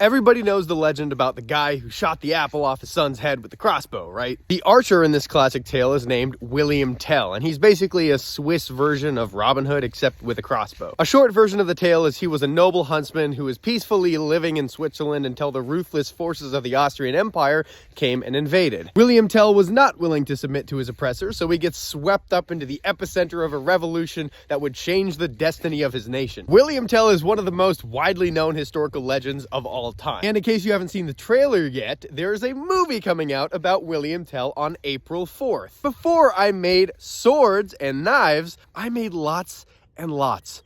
Everybody knows the legend about the guy who shot the apple off his son's head with the crossbow, right? The archer in this classic tale is named William Tell, and he's basically a Swiss version of Robin Hood, except with a crossbow. A short version of the tale is he was a noble huntsman who was peacefully living in Switzerland until the ruthless forces of the Austrian Empire came and invaded. William Tell was not willing to submit to his oppressor, so he gets swept up into the epicenter of a revolution that would change the destiny of his nation. William Tell is one of the most widely known historical legends of all time. And in case you haven't seen the trailer yet, there's a movie coming out about William Tell on April 4th. Before I made swords and knives, I made lots and lots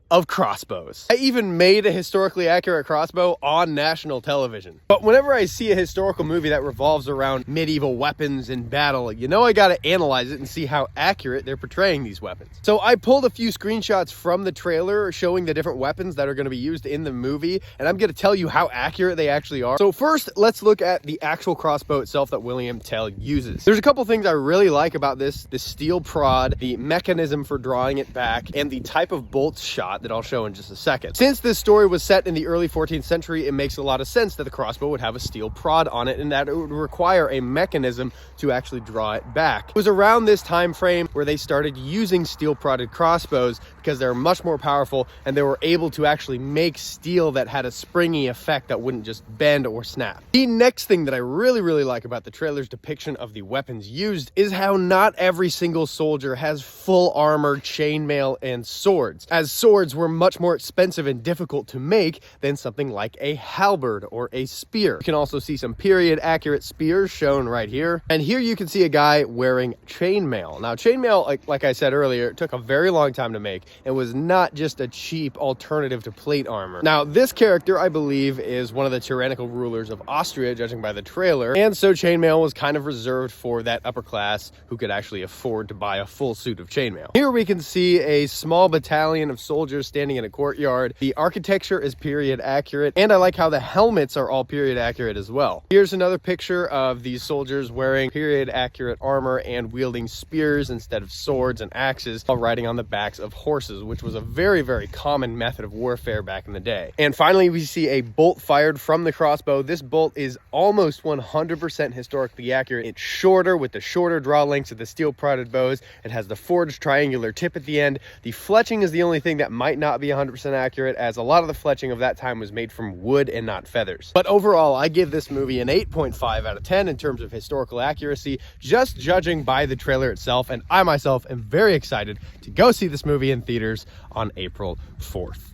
of crossbows. I even made a historically accurate crossbow on national television. But whenever I see a historical movie that revolves around medieval weapons in battle, you know I gotta analyze it and see how accurate they're portraying these weapons. So I pulled a few screenshots from the trailer showing the different weapons that are gonna be used in the movie, and I'm gonna tell you how accurate they actually are. So first, let's look at the actual crossbow itself that William Tell uses. There's a couple things I really like about the steel prod, the mechanism for drawing it back, and the type of bolt shot that I'll show in just a second. Since this story was set in the early 14th century, it makes a lot of sense that the crossbow would have a steel prod on it and that it would require a mechanism to actually draw it back. It was around this time frame where they started using steel prodded crossbows because they're much more powerful and they were able to actually make steel that had a springy effect that wouldn't just bend or snap. The next thing that I really like about the trailer's depiction of the weapons used is how not every single soldier has full armor, chainmail, and swords, as swords were much more expensive and difficult to make than something like a halberd or a spear. You can also see some period accurate spears shown right here. And here you can see a guy wearing chainmail. Now chainmail, like I said earlier, took a very long time to make and was not just a cheap alternative to plate armor. Now this character, I believe, is one of the tyrannical rulers of Austria, judging by the trailer, and so chainmail was kind of reserved for that upper class who could actually afford to buy a full suit of chainmail. Here we can see a small battalion of soldiers standing in a courtyard. The architecture is period accurate, and I like how the helmets are all period accurate as well. Here's another picture of these soldiers wearing period accurate armor and wielding spears instead of swords and axes while riding on the backs of horses, which was a very common method of warfare back in the day. And finally, we see a bolt fired from the crossbow. This bolt is almost 100% historically accurate. It's shorter with the shorter draw lengths of the steel prodded bows. It has the forged triangular tip at the end. The fletching is the only thing that might not be 100% accurate, as a lot of the fletching of that time was made from wood and not feathers. But overall, I give this movie an 8.5 out of 10 in terms of historical accuracy, just judging by the trailer itself, and I myself am very excited to go see this movie in theaters on April 4th.